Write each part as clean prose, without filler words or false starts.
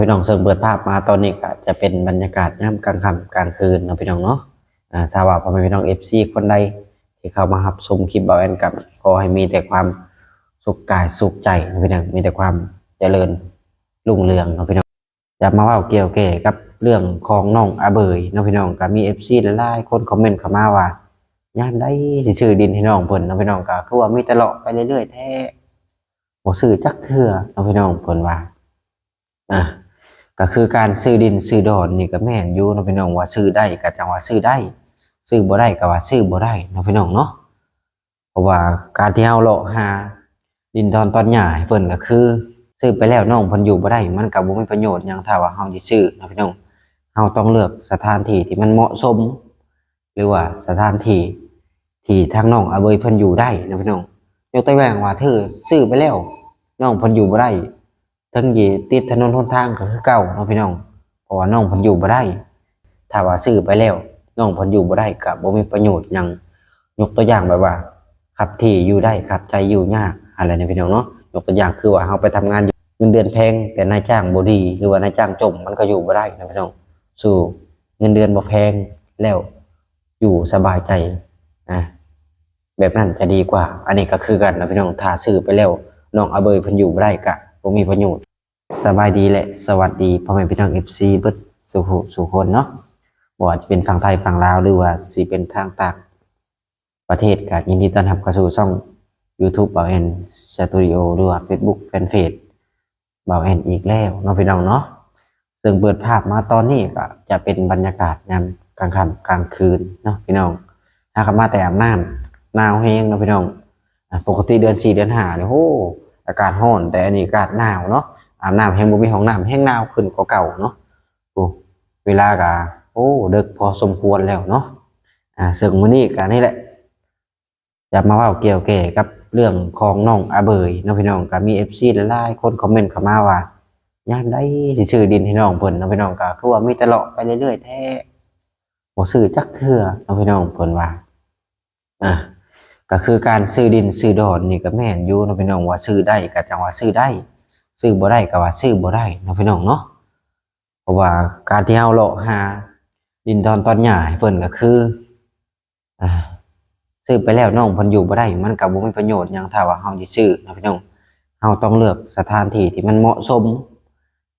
พี่น้องเสิร์ฟเปิดภาพมาตอนนี้ก็จะเป็นบรรยากาศยามกลางค่ำกลางคืนนะพี่น้องเนาะถ้าว่าพ่อแม่พี่น้องFCคนใดที่เข้ามารับชมคลิปเบาแอนกับขอให้มีแต่ความสุขกายสุขใจนะพี่น้องมีแต่ความเจริญรุ่งเรืองนะพี่น้องจะมาเว่าเกี่ยวกับเรื่องของน้องอาเบยนะพี่น้องก็มี FC หลายๆคนคอมเมนต์เข้ามาว่ายามใดสิซื้อดินให้น้องเพิ่นนะพี่น้องก็คือว่ามีแต่เลาะไปเรื่อยๆแท้บ่ซื้อจักเทื่อนะพี่น้องเพิ่นว่าอ่ะ ก็คือการซื้อดินซื้อดอนนี่ก็แม่นอยู่เนาะพี่น้องว่าซื้อได้ก็จังว่าซื้อได้ซื้อบ่ได้ก็ว่าซื้อบ่ได้เนาะพี่น้องเนาะเพราะว่าการที่เฮาเลาะหาดินดอนตอนหญ้าให้เพิ่นก็คือซื้อไปแล้วน้องเพิ่นอยู่บ่ได้มันก็บ่มีประโยชน์หยังถ้าว่าเฮาสิซื้อเนาะพี่น้องเฮาต้องเลือกสถานที่ที่มันเหมาะสมหรือว่าสถานที่ที่ทางน้องอาเบยเพิ่นอยู่ได้เนาะพี่น้องยกตัวอย่างว่าเธอซื้อไปแล้วน้องเพิ่นอยู่บ่ได้ ทั้งยีติดถนนหนทางก็คือเก่าเนาะพี่น้องเพราะว่าน้องเพิ่นอยู่บ่ได้ถ้าว่าซื้อไปแล้วน้องเพิ่นอยู่บ่ได้ก็บ่มีประโยชน์หยังยกตัวอย่างแบบว่าขับที่อยู่ได้ขับใจอยู่ยากอะไรเนี่ยพี่น้องเนาะยกตัวอย่างคือว่าเฮาไปทำงานอยู่เงินเดือนแพงแต่นายจ้างบ่ดีหรือว่านายจ้างจมมันก็อยู่บ่ได้นะพี่น้องสู้เงินเดือนบ่แพงแล้วอยู่สบายใจอ่ะแบบนั้นจะดีกว่าอันนี้ก็คือกันนะพี่น้องถ้าซื้อไปแล้วน้องอาเบยเพิ่นอยู่บ่ได้ก็บ่มีประโยชน์ สบายดีและสวัสดีพ่อแม่พี่น้องFCเบิดสู่คนเนาะบ่ว่าจะเป็นฝั่งไทยฝั่งลาวหรือว่าสิเป็นทางต่างประเทศก็ยินดีต้อนรับเข้าสู่ช่อง YouTube เบาแอนสตูดิโอหรือว่า Facebook Fanpage เบาแอนอีกแล้วเนาะพี่น้องเนาะซึ่งเปิดภาพมาตอนนี้ก็จะเป็นบรรยากาศยามกลางค่ำกลางคืนเนาะพี่น้องถ้าเข้ามาแต่อาบน้ำหนาวแห้งเนาะพี่น้องปกติเดือน4เดือน5เนี่ยโอ้อากาศร้อนแต่อันนี้อากาศหนาวเนาะ อาบน้ำแห้งบ่มีห้องน้ำแห้งหนาวขึ้นกว่าเก่าเนาะโอ้เวลาก็โอ้ดึกพอสมควรแล้วเนาะซึ่งมื้อนี้ก็นี่แหละจะมาเว้าเกี่ยวกับเรื่องของน้องอาเบยเนาะพี่น้องก็มี FC หลายๆคนคอมเมนต์เข้ามาว่ายามใดสิซื้อดินให้น้องเพิ่นเนาะพี่น้องก็คือว่ามีแต่เลาะไปเรื่อยๆแท้บ่ซื้อจักเทื่อเนาะพี่น้องเพิ่นว่าอ่ะก็คือการซื้อดินซื้อดอนนี่ก็แม่นอยู่เนาะพี่น้องว่าซื้อได้ก็จังว่าซื้อได้ ซื้อบ่ได้ก็ว่าซื้อบ่ได้นะพี่น้องเนาะเพราะว่าการที่เฮาเลาะหาดินดอนตอนหญ้าให้เพิ่นก็คืออ่าซื้อไปแล้วน้องเพิ่นอยู่บ่ได้มันก็บ่มีประโยชน์หยังถ้าว่าเฮาสิซื้อนะพี่น้องเฮาต้องเลือกสถานที่ที่มันเหมาะสม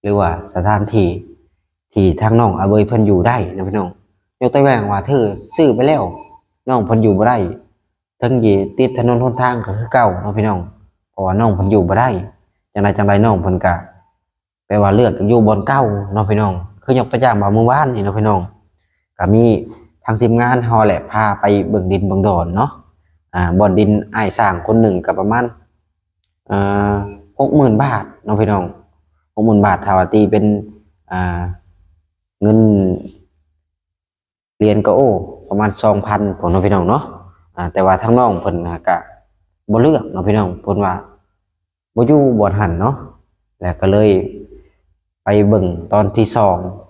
หรือว่าสถานที่ที่ทางน้องอาเบยเพิ่นอยู่ได้นะพี่น้องยกตัวอย่างว่าเธอซื้อไปแล้วน้องเพิ่นอยู่บ่ได้ทั้งยีติดถนนหนทางก็คือเก่าเนาะพี่น้องเพราะว่าน้องเพิ่นอยู่บ่ได้ จังไรน้องเพิ่นก็แปลว่าเลือกอยู่บอนเก่าเนาะพี่น้องคือยกตัวอย่างว่าเมื่อวานนี่เนาะพี่น้องก็มีทางทีมงานเฮาแหละพาไปเบิ่งดินเบิ่งดอนเนาะบ่อนดินอ้ายสร้างคนหนึ่งก็ประมาณอ่า60,000 บาทเนาะพี่น้อง60,000 บาทถ้าว่าตีเป็นอ่าเงินเหรียญก็โอ้ประมาณ2,000พุ่นเนาะพี่น้องเนาะแต่ว่าทางน้องเพิ่นน่ะก็บ่เลือกเนาะพี่น้องเพิ่นว่า บ่อยู่บ่หันเนาะแล้วก็เลยไปเบิ่งตอนที่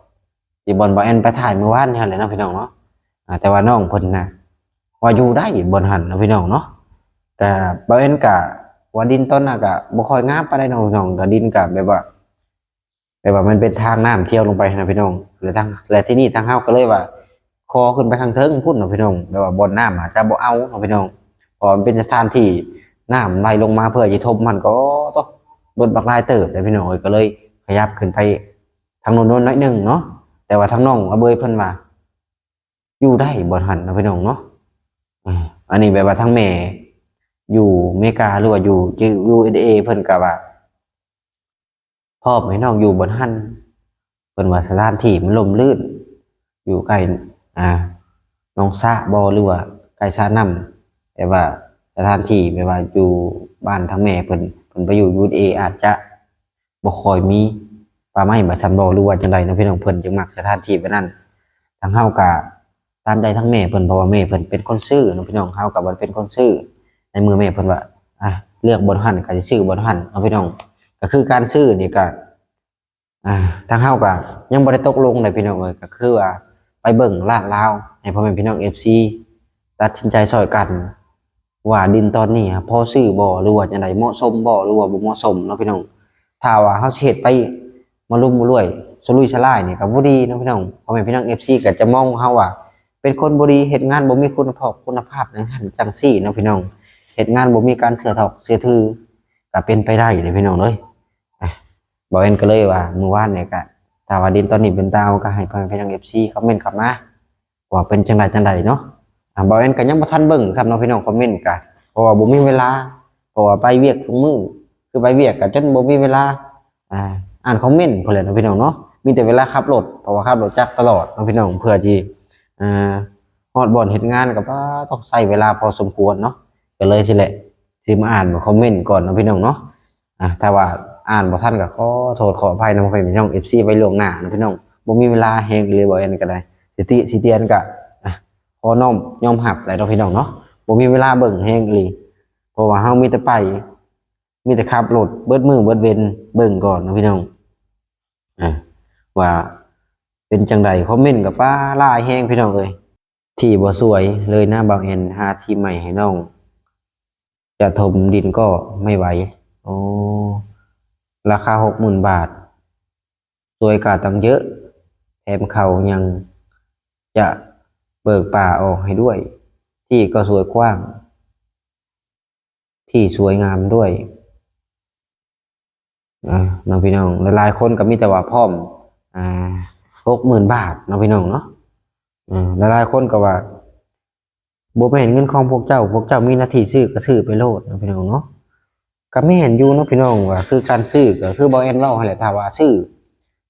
2ที่บ่แอนไปถ่ายเมื่อวานนี่หั่นแหละเนาะพี่น้องเนาะแต่ว่าน้องเพิ่นน่ะว่าอยู่ได้บ่หันเนาะพี่น้องเนาะแต่บ่แอนก็ว่าดินต้นน่ะก็บ่ค่อยงามปานใดเนาะพี่น้องก็ดินก็แบบว่ามันเป็นทางน้ำเที่ยวลงไปนะพี่น้องและที่นี่ทางเฮาก็เลยว่าคอขึ้นไปทางเทิงพุ่นเนาะพี่น้องแบบว่าบ่อน้ำอาจจะบ่เอาเนาะพี่น้องเพราะมันเป็นสถานที่ น้ำไหลลงมาเพื่อจะทบมันก็ต้องบนบักลายเติบเลยพี่น้องก็เลยขยับขึ้นไปทางโน้นน้อยหนึ่งเนาะแต่ว่าทางน้องเอาเบยเพิ่นมาอยู่ได้บ่หันนะพี่น้องเนาะอันนี้แบบว่าทางแม่อยู่อเมริกาหรือว่าอยู่ USA เพิ่นก็ว่าพ่อให้น้องอยู่บนหันเพิ่นว่าสถานที่มันล่มลื่นอยู่ใกล้น้องสระบ่หรือว่าใกล้สระน้ำแต่ว่าสถานที่ไม่ว่าอยู่บ้านทั้งแม่เพิ่นไปอยู่ USA อาจจะบ่ค่อยมีป่าไม้มาชำบ่หรือว่าจังไดเนาะพี่น้องเพิ่นจึงมักสถานที่แบบนั้นทางเฮาก็ตามใจทั้งแม่เพิ่นเพราะว่าแม่เพิ่นเป็นคนซื่อเนาะพี่น้องเฮาก็บ่เป็นคนซื่อในมือแม่เพิ่นว่าเลือกบ่ทันก็สิซื้อบ่ทันเนาะพี่น้องก็คือการซื้อนี่ก็ทางเฮาก็ยังบ่ได้ตกลงเลยพี่น้องเอ้ยก็คือว่าไปเบิ่งลาดราวให้พ่อแม่พี่น้อง FC ตัดสินใจช่วยกัน ว่าดินตอนนี้พอซื้อบ่หรือว่าจังไดเหมาะสมบ่หรือว่าบ่เหมาะสมเนาะพี่น้องถ้าว่าเฮาเฮ็ดไป มาลุ่มมาล่วยสลุยสลายนี่ก็บ่ดีเนาะพี่น้องพ่อแม่พี่น้อง FC ก็จะมองเฮาว่าเป็นคนบ่ดีเฮ็ดงานบ่มีคุณภาพในหั่นจังซี่เนาะพี่น้องเฮ็ดงานบ่มีการเชื่อถอกเชื่อถือก็เป็นไปได้เด้พี่น้องเอ้ยบ่แม่นก็เลยว่ามื้อวานเนี่ยก็ถ้าว่าดินตอนนี้เป็นดาวก็ให้พ่อแม่พี่น้อง FC คอมเมนต์เข้ามาว่าเป็นจังไดเนาะบ่แม่นก็ยังบ่ทันเบิ่งครับเนาะพี่น้องคอมเมนต์ก็เพราะว่าบ่มีเวลาเพราะว่าไปเวียกทุกมื้อคือไปเวียกก็จนบ่มีเวลาอ่านคอมเมนต์พุ่นแหละเนาะพี่น้องเนาะมีแต่เวลาขับรถเพราะว่าขับรถจักรตลอดเนาะพี่น้องเพื่อที่ฮอดบ่อนเฮ็ดงานก็ต้องใช้เวลาพอสมควรเนาะก็เลยสิแหละสิมาอ่านคอมเมนต์ก่อนเนาะพี่น้องเนาะถ้าว่าอ่านบ่ทันก็ขอโทษขออภัยเนาะพี่น้อง FC ไว้ล่วงหน้าเนาะพี่น้องบ่มีเวลาแฮงเลยบ่แม่นก็ได้สิเตียนก็ขอน้อมยอมรับหลายเนาะพี่น้องเนาะบ่มีเวลาเบิ่งแฮงอีหลีเพราะว่าเฮามีแต่ไปมีแต่ขับรถเบิดมื้อเบิดเว้นเบิ่งก่อนเนาะพี่น้องว่าเป็นจังใดคอมเมนต์กับป้าลายแห้งพี่น้องเอ้ยที่บ่สวยเลยนะบางแอนหาที่ใหม่ให้น้องจะถมดินก็ไม่ไหวโอ้ราคา 60,000 บาทสวยกว่าตั้งเยอะแถมเขายังจะเบิกป่าออกให้ด้วยที่ก็สวยกว้างที่สวยงามด้วยน้องพี่น้องหลายๆคนก็มีแต่ว่าพร้อม60,000 บาทน้องพี่น้องเนาะหลายๆคนก็ว่าบ่แม่นเงินของพวกเจ้ามีหน้าที่ซื้อก็ซื้อไปโลดน้องพี่น้องเนาะก็แม่นอยู่เนาะพี่น้องว่าคือการซื้อก็คือบ่แอนเว้าให้แหละถ้าว่าซื้อ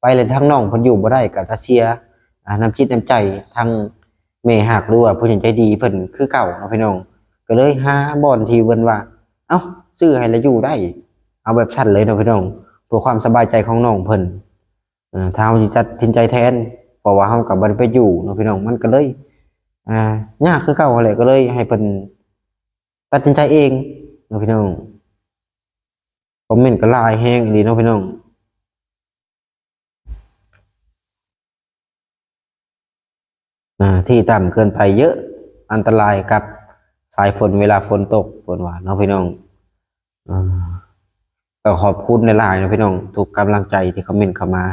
ไปเลยทางน้องเพิ่นอยู่บ่ได้ก็จะเสียน้ำจิตน้ำใจทางแม่ฮักหรือว่าผู้ใหญ่ใจดีเพิ่นคือเก่าเนาะพี่น้องก็เลยหาบ่อนที่เพิ่นว่าเอ้าซื้อให้แล้วอยู่ได้เอาแบบชั้นเลยเนาะพี่น้องเพื่อความสบายใจของน้องเพิ่นถ้าเฮาสิตัดสินใจแทนเพราะว่าเฮาก็บ่ได้ไปอยู่เนาะพี่น้องมันก็เลยยากคือเก่าแหละก็เลยให้เพิ่นตัดสินใจเองเนาะพี่น้องคอมเมนต์ก็หลายแฮงดีเนาะพี่น้องที่ต่ำเกินไปเยอะอันตรายกับสายฝนเวลาฝนตกฝนว่าเนาะพี่น้องก็ขอบคุณหลายๆเนาะพี่น้องทุกกำลังใจที่คอมเมนต์เข้ามา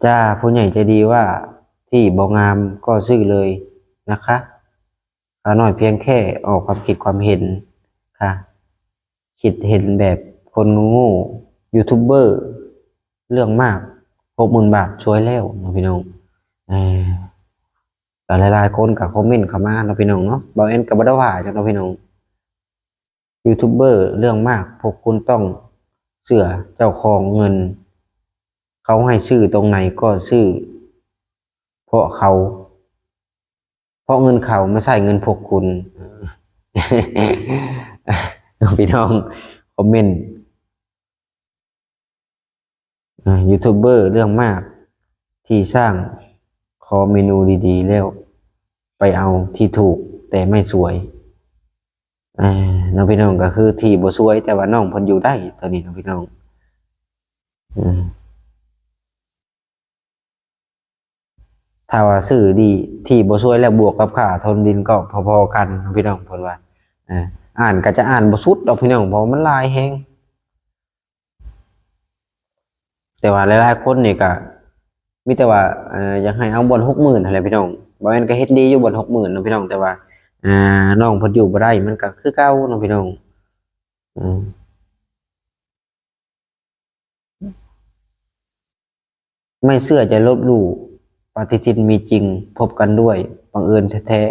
จ้าผู้ใหญ่ใจดีว่าที่บ่งามก็ซื้อเลยนะคะข้าน้อยเพียงแค่ออกความคิดความเห็นค่ะคิดเห็นแบบคนโง่ยูทูบเบอร์เรื่องมาก60,000 บาทช่วยแล้วเนาะพี่น้องแต่หลายๆคนกับคอมเมนต์เข้ามาเนาะพี่น้องเนาะบางแอนกับบ่ได้ว่าจังเนาะพี่น้องยูทูบเบอร์เรื่องมากพวกคุณต้องเชื่อเจ้าของเงินเขาให้ซื้อตรงไหนก็ซื้อเพราะเงินเขาไม่ใช่เงินพวกคุณพี่น้องคอมเมนต์ยูทูบเบอร์เรื่องมากที่สร้างขอเมนูดีๆแล้วไปเอาที่ถูกแต่ไม่สวยน้องพี่น้องก็คือที่บ่สวยแต่ว่าน้องเพิ่นอยู่ได้ตอนนี้น้องพี่น้องถ้าว่าซื้อดีที่บ่สวยแล้วบวกกับค่าทนดินก็พอๆกันน้องพี่น้องเพิ่นว่าอ่านก็จะอ่านบ่สุดดอกพี่น้องเพราะมันหลายแฮงแต่ว่าหลายๆคนนี่ก็มีแต่ว่าอยากให้เอาบ่อน 60,000 นั่นแหละพี่น้องบ่แม่นก็เฮ็ดดีอยู่บ่อน 60,000 เนาะพี่น้องแต่ว่าน้องเพิ่นอยู่บ่ได้มันก็คือเก่าเนาะพี่น้องไม่เชื่อจะลบหลู่ปฏิทินมีจริงพบกันด้วยบังเอิญแท้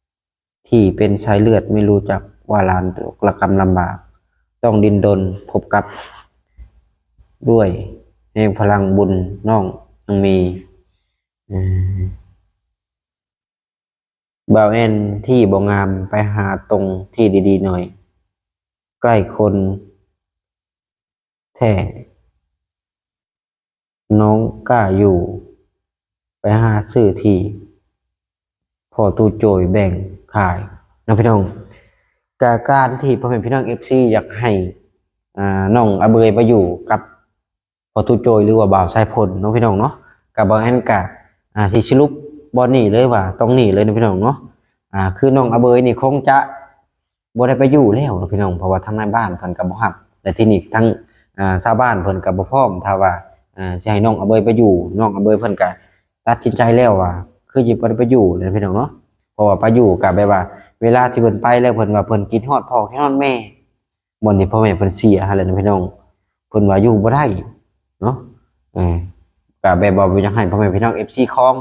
ๆที่เป็นสายเลือดไม่รู้จักว่าลานระกำลำบากต้องดิ้นรนพบกับด้วยแห่งพลังบุญน้องยังมีบ่าวแอนที่บ่งามไปหาตรงที่ดีๆหน่อยใกล้คนแท้น้องกล้าอยู่ไปหาซื้อที่พอตู้โจยแบ่งขายนะพี่น้องการที่พ่อแม่พี่น้อง FC อยากให้น้องอเบยไปอยู่กับพอตู้โจยหรือว่าบ่าวสายพลน้องพี่น้องเนาะกับบ่าวแอนกะสิสรุปบ่หนีเลยว่าต้องหนีเลยนะพี่น้องเนาะคือน้องอเบยนี่คงจะ บ่ได้ไปอยู่แล้วเนาะพี่น้องเพราะว่าทางในบ้านเพิ่นก็บ่รับและที่นี่ทั้งชาวบ้านเพิ่นก็บ่พร้อมถ้าว่าสิให้น้องอเบยไปอยู่น้องอเบยเพิ่นก็ตัดสินใจแล้วว่าคือสิบ่ได้ไปอยู่เลยพี่น้องเนาะเพราะว่าไปอยู่ก็แบบว่าเวลาที่เพิ่นไปแล้วเพิ่นว่าเพิ่นคิดฮอดพ่อคิดฮอดแม่บ่อนที่พ่อแม่เพิ่นเสียหั่นแหละนะพี่น้องเพิ่นว่าอยู่บ่ได้เนาะเออก็แบบว่าอยากให้พ่อแม่พี่น้อง FC คลอง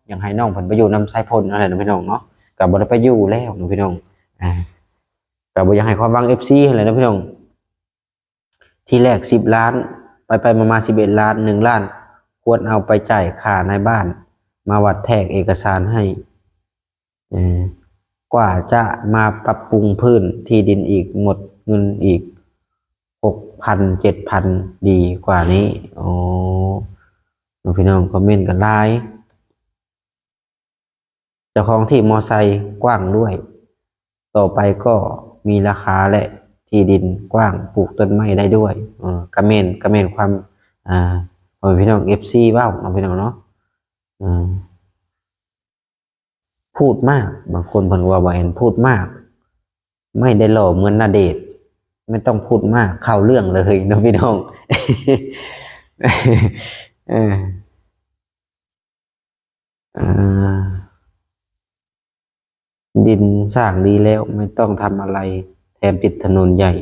อยากให้น้องเพิ่นไปอยู่นำสายพลนั่นแหละนะพี่น้องเนาะก็บ่ได้ไปอยู่แล้วนะพี่น้องอ่า ก็บ่อยากให้ความหวัง FC หั่นแหละนะพี่น้องที่แรก10 ล้านไปมา11 ล้าน1 ล้านควรเอาไปจ่ายค่าในบ้านมาวัดแทกเอกสารให้เออกว่าจะมาปรับปรุงพื้นที่ดินอีกหมดเงินอีก6,000 7,000ดีกว่านี้อ๋อพี่น้องคอมเมนต์กันหลายเจ้าของที่มอไซค์กว้างด้วยต่อไปก็มีราคาและที่ดินกว้างปลูกต้นไม้ได้ด้วยกระเมนความอ่าพี่น้อง FC ว้าวพี่น้องเนาะพูดมากบางคนเพิ่นว่าบ่เห็นพูดมากไม่ได้หล่อเหมือนณเดชน์ไม่ต้องพูดมากเข้าเรื่องเลยเนาะพี่น้องเอออ่าดินสร้างดีแล้วไม่ต้องทำอะไรแถมปิดถนนใหญ่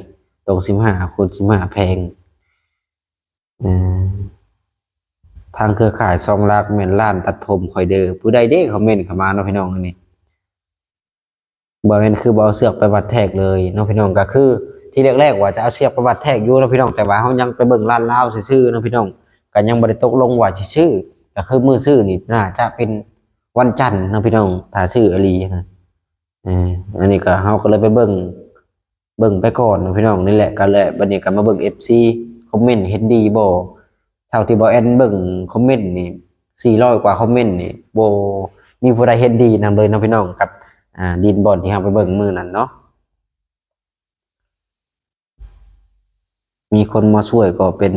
ตรง15 คูณ 15แพงทางเครือข่าย2 ลักแม่นล้านตัดผมคอยเด้อผู้ใดเด้คอมเมนต์เข้ามาเนาะพี่น้องอันนี้บ่แม่นคือบ่เอาเสือกไปวัดแทกเลยเนาะพี่น้องก็คือที่แรกๆว่าจะเอาเสือกไปวัดแทกอยู่เนาะพี่น้องแต่ว่าเฮายังไปเบิ่งร้านลาวซื่อๆเนาะพี่น้องก็ยังบ่ได้ตกลงว่าสิซื้อก็คือมื้อซื้อนี่น่าจะเป็นวันจันทร์เนาะพี่น้องถ้าซื้ออีหลีนะเอออันนี้ก็เฮาก็เลยไปเบิ่งไปก่อนเนาะพี่น้องนี่แหละก็เลยบัดนี้ก็มาเบิ่ง FC คอมเมนต์เห็นดีบ่เท่าที่บ่แอนเบิ่งคอมเมนต์นี่400 กว่าคอมเมนต์นี่บ่มีผู้ใดเห็นดีนำเลยเนาะพี่น้องกับดินบ่อนที่เฮาไปเบิ่งมื้อนั้นเนาะมีคนมาช่วยก็เป็น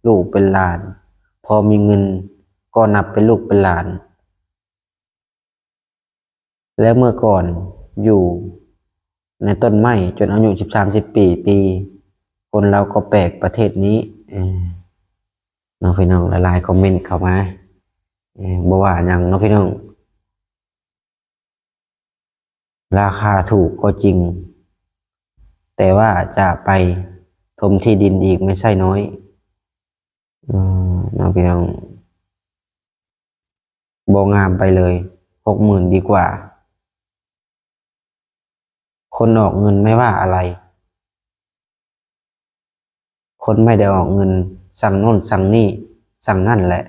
ลูกเป็นหลานพอมีเงินก็นับเป็นลูกเป็นหลานและเมื่อก่อนอยู่ในต้นไม้จนอายุ13-14 ปีคนเราก็แปลกประเทศนี้เนาะพี่น้องหลายๆคอมเมนต์เข้ามาบ่ว่าหยังเนาะพี่น้องราคาถูกก็จริงแต่ว่าจะไปถมที่ดินอีกไม่ใช่น้อยเนาะพี่น้องบ่งามไปเลย60,000ดีกว่าคนออกเงินไม่ว่าอะไรคนไม่ได้ออกเงินสั่งโน่นสั่งนี่สั่งนั่นแหละ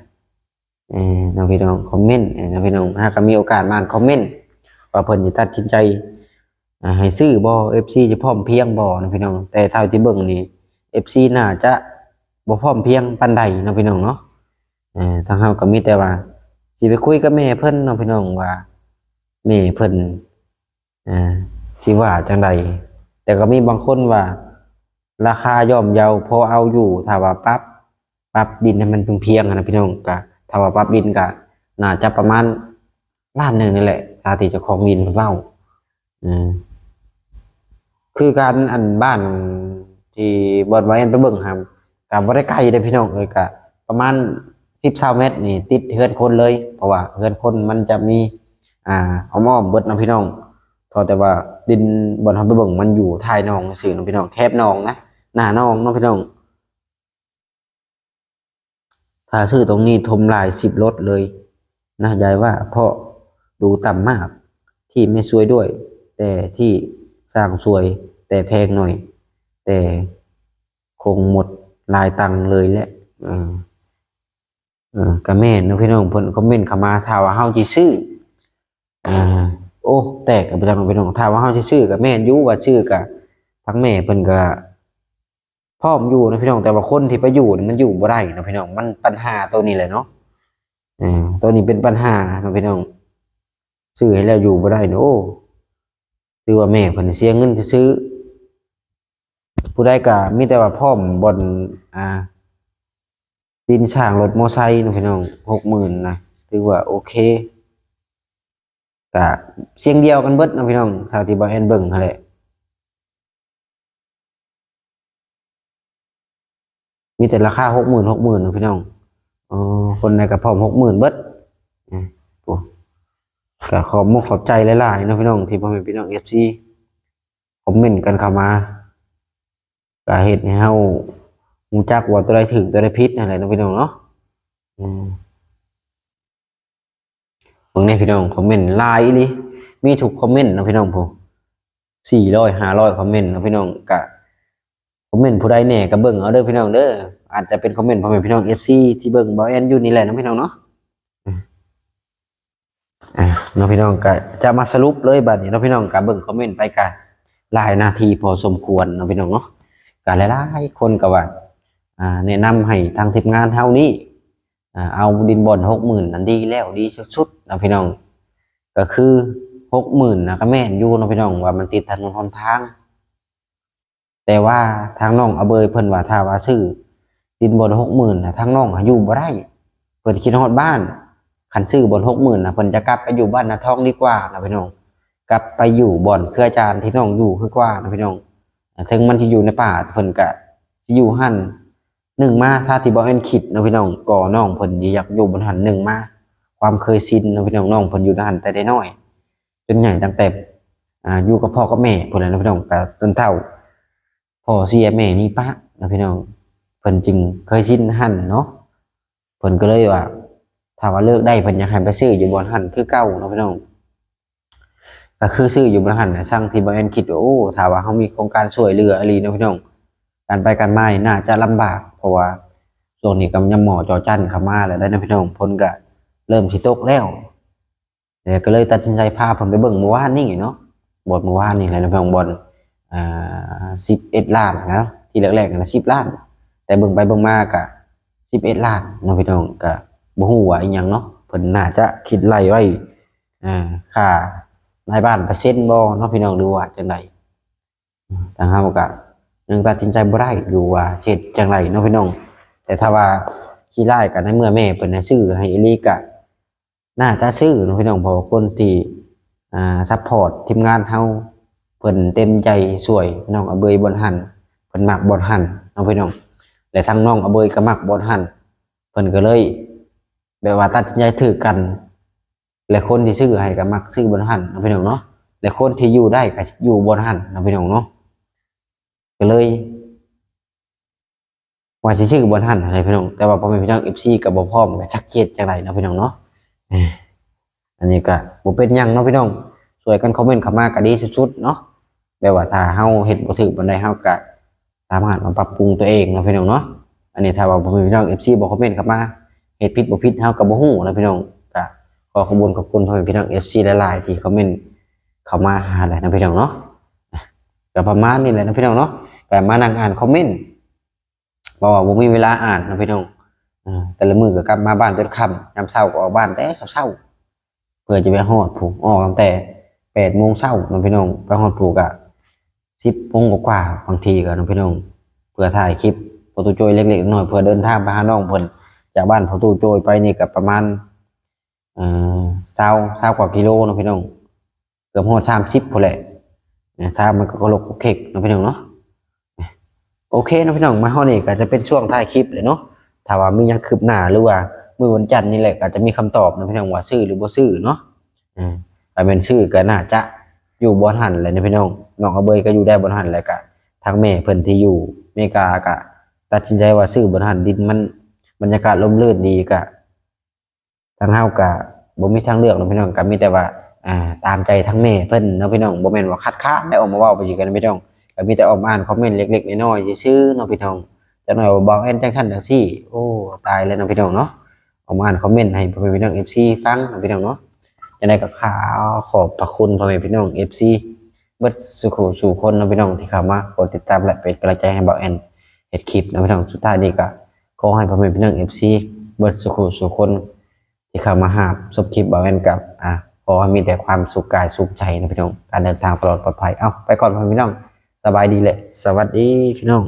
น้องพี่น้องคอมเมนต์น้องพี่น้องถ้าก็มีโอกาสมาคอมเมนต์ว่าเพิ่นจะตัดสินใจให้ซื้อบ่ FC จะพร้อมเพรียงบ่น้องพี่น้องแต่เท่าที่เบิ่งนี่ FC น่าจะบ่พร้อมเพรียงปานใดน้องพี่น้องเนาะทางเฮาก็มีแต่ว่าสิไปคุยกับแม่เพิ่นน้องพี่น้องว่าแม่เพิ่นสิว่าจังใดแต่ก็มีบางคนว่าราคาย่อมเยาพอเอาอยู่ถ้าว่าปรับดินให้มันเพียงนะพี่น้องก็ถ้าว่าปรับดินก็น่าจะประมาณ1 ล้านนี่แหละถ้าที่เจ้าของดินเพิ่นเว้าคือการอันบ้านที่บ่อนไว้อันไปเบิ่งครับก็บ่ได้ไกลเด้อพี่น้องเอ้ยก็ประมาณ10-20 เมตรนี่ติดเฮือนคนเลยเพราะว่าเฮือนคนมันจะมีอ้อมๆเบิดเนาะพี่น้องแต่ว่าดินบ่อนเฮาไปเบิ่งมันอยู่ท้ายหนองซื่อเนาะพี่น้องแคบหนองนะหน้าหนองเนาะพี่น้องถ้าซื้อตรงนี้ถมหลาย10 รถเลยนะยายว่าเพราะดูต่ำมากที่ไม่สวยด้วยแต่ที่สร้างสวยแต่แพงหน่อยแต่คงหมดหลายตังค์เลยแหละก็แม่นเนาะพี่น้องเพิ่นคอมเมนต์เข้ามาถ้าว่าเฮาสิซื้อโอ้แตกกันไปจังพี่น้องถ้าว่าเฮาสิซื้อก็แม่นอยู่ว่าซื้อก็ทั้งแม่เพิ่นก็พร้อมอยู่นะพี่น้องแต่ว่าคนที่ไปอยู่มันอยู่บ่ได้นะพี่น้องมันปัญหาตัวนี้แหละเนาะตัวนี้เป็นปัญหานะพี่น้องซื้อให้แล้วอยู่บ่ได้โอ้คือว่าแม่เพิ่นเสียเงินซื้อผู้ใดก็มีแต่ว่าพร้อมบ่อนดินช่างรถมอไซค์นะพี่น้อง60,000นะถือว่าโอเคก็เสียงเดียวกันเบิดนะพี่น้องชาวที่บ่แอนเบิ่งนั่นแหละ มีแต่ราคา60,000นะพี่น้องคนในกระพร้อม60,000เบิดโอ้ก็ขอบมุกขอบใจหลายๆนะพี่น้องที่พ่อแม่พี่น้องFCคอมเมนต์กันเข้ามาก็เฮ็ดให้เฮารู้จักว่าตัวใดถูกตัวใดผิดนั่นแหละนะพี่น้องเนาะเบิ่งในพี่น้องคอมเมนต์หลายอีหลีมีทุกคอมเมนต์นะพี่น้องผม400 500คอมเมนต์นะพี่น้องก็คอมเมนต์ผู้ใดแหน่ก็เบิ่งเอาเด้อพี่น้องเด้ออาจจะเป็นคอมเมนต์พ่อแม่พี่น้อง FC ที่เบิ่งบ่แอนอยู่นี่แหละนะพี่น้องเนาะเนาะพี่น้องก็จะมาสรุปเลยบัดนี้เนาะพี่น้องก็เบิ่งคอมเมนต์ไปกันหลายนาทีพอสมควรเนาะพี่น้องเนาะก็หลายๆคนก็ว่าแนะนำให้ทางทีมงานเฮานี้เอาดินบอน60,000นั่นดีแล้วดีสุดๆนะพี่น้องก็คือ60,000นะก็แม่นอยู่นะพี่น้องว่ามันติดถนนหนทางแต่ว่าทางน้องอเบยเพิ่นว่าถ้าว่าซื้อดินบอน60,000นะทางน้องอยู่บ่ได้เพิ่นคิดฮอดบ้านคันซื้อบอน60,000นะเพิ่นจะกลับไปอยู่บ้านนาทองดีกว่านะพี่น้องกลับไปอยู่บ่อนคืออาจารย์ที่น้องอยู่คือกว่านะพี่น้องถึงมันสิอยู่ในป่าเพิ่นก็สิอยู่หั่นหนึ่งมาถ้าที่บ่แม่นคิดนะพี่น้องก่อน้องเพิ่นอยากอยู่บนหันหนึ่งมาความเคยชินนะพี่น้องน้องเพิ่นอยู่ในหันแต่ได้น้อยจนใหญ่ตั้งแต่อยู่กับพ่อกับแม่เพิ่นนะพี่น้องก็จนเฒ่าพ่อเสียแม่นี่ปะนะพี่น้องเพิ่นจึงเคยชินหันเนาะเพิ่นก็เลยว่าถ้าว่าเลิกได้เพิ่นอยากให้ไปซื้ออยู่บนหันคือเก่านะพี่น้องก็คือซื้ออยู่บนหันน่ะช่างที่บ่แม่นคิดว่าโอ้ถ้าว่าเฮามีโครงการช่วยเหลืออีหลีนะพี่น้องการไปกันมาน่าจะลำบากเพราะว่าช่วงนี้กำลังหมอจอจันเข้ามาแล้วได้นะพี่น้องพ้นก็เริ่มสิตกแล้วก็เลยตัดสินใจพาผมไปเบิ่งเมื่อวานนี่เนาะบอลเมื่อวานนี่แหละนะพี่น้องบอล11 ล้านนะที่แรกๆนะ10 ล้านแต่เบิ่งไปเบิ่งมาก็11 ล้านเนาะพี่น้องก็บ่ฮู้ว่าอีหยังเนาะเพิ่นน่าจะคิดไล่ไว้ค่านายบ้านเปอร์เซ็นต์บ่เนาะพี่น้องหรือว่าจังไดทางเฮาก็ยังตัดสินใจบ่ได้อยู่ว่าเฮ็ดจังไรเนาะพี่น้องแต่ถ้าว่าขี้ไล่กันในเมื่อแม่เพิ่นซื้อให้อีหลีก็น่าจะซื้อเนาะพี่น้องเพราะว่าคนที่ซัพพอร์ตทีมงานเฮาเพิ่นเต็มใจช่วยน้องอเบยบ่หันเพิ่นมักบ่หันเนาะพี่น้องและทั้งน้องอเบยก็มักบ่หันเพิ่นก็เลยแบบว่าตัดสินใจถือกันและคนที่ซื้อให้ก็มักซื้อบ่หันเนาะพี่น้องเนาะและคนที่อยู่ได้ก็อยู่บ่หันเนาะพี่น้องเนาะก็เลยว่าสิชื่อบนหันอะไรพี่น้องแต่ว่าพอเป็นพี่น้อง FC กับบ่พร้อมก็ชักเจนจังไดเนาะพี่น้องเนาะอันนี้ก็บ่เป็นหยังเนาะพี่น้องช่วยกันคอมเมนต์เข้ามาก็ดีสุดๆเนาะแบบว่าถ้าเฮาเฮ็ดบ่ถูกปานใดเฮาก็สามารถมาปรับปรุงตัวเองเนาะพี่น้องเนาะอันนี้ถ้าว่าบ่เป็นพี่น้อง FC บ่คอมเมนต์เข้ามาเฮ็ดผิดบ่ผิดเฮาก็บ่ฮู้นะพี่น้องก็ขอบคุณพ่อแม่พี่น้อง FC หลายๆที่คอมเมนต์เข้ามาหาแหละนะพี่น้องเนาะก็ประมาณนี้แหละนะพี่น้องเนาะก็มานั่งอ่านคอมเมนต์เพราะว่าผมมีเวลาอ่านนะพี่น้องแต่ละมื้อก็กลับมาบ้านจนค่ำยามเช้าก็ออกบ้านแต่เช้าเพื่อจะไปฮอดผูกออกตั้งแต่8 โมงเช้านะพี่น้องไปฮอดผูกอะ10 โมงกว่าบางทีก็นะพี่น้องเพื่อถ่ายคลิปโฟโต้โจยเล็กๆน้อยเพื่อเดินทางไปหาน้องเพิ่นจากบ้านโฟโต้โจยไปนี่ก็ประมาณ20 กว่ากิโลนะพี่น้องเกือบฮอด30พุ่นแหละถ้ามันก็ลกเข็กนะพี่น้องเนาะโอเคนะพี่น้องมาฮอดนี่ก็จะเป็นช่วงท้ายคลิปเลยเนาะถ้าว่ามีหยังคืบหน้าหรือว่ามื้อวันจันทร์นี่แหละก็จะมีคำตอบนะพี่น้องว่าซื้อหรือบ่ซื้อเนาะถ้าเป็นซื้อก็น่าจะอยู่บ่ทันเลยนะพี่น้องน้องอเบยก็อยู่ได้บ่ทันแล้วก็ทางแม่เพิ่นที่อยู่อเมริกาก็ตัดสินใจว่าซื้อบ่ทันดินมันบรรยากาศร่มรื่นดีก็ทางเฮาก็บ่มีทางเลือกนะพี่น้องก็มีแต่ว่าตามใจทั้งแม่เพิ่นเนาะพี่น้องบ่แม่นว่าคัดค้านได้ออกมาเว้าไปสิกันพี่น้องก็มีแต่ออกมาอ่านคอมเมนต์เล็กๆน้อยๆซื่อๆเนาะพี่น้องจักหน่อยว่าบอกแอนจังซั่นจังซี่โอ้ตายแล้วเนาะพี่น้องเนาะออกมาอ่านคอมเมนต์ให้พ่อแม่พี่น้อง FC ฟังเนาะพี่น้องเนาะจังได๋ก็ขอบพระคุณพ่อแม่พี่น้อง FC เบิดสู่คนเนาะพี่น้องที่เข้ามากดติดตามและเป็นกำลังใจให้บ่าวแอนเฮ็ดคลิปเนาะพี่น้องสุดท้ายนี้ก็ขอให้พ่อแม่พี่น้อง FC เบิดสู่คนที่เข้ามาหาชมคลิปบ่าวแอนกับขอให้มีแต่ความสุขกายสุขใจนะพี่น้องการเดินทางปลอดภัยไปก่อนพี่น้องสบายดีแหละสวัสดีพี่น้อง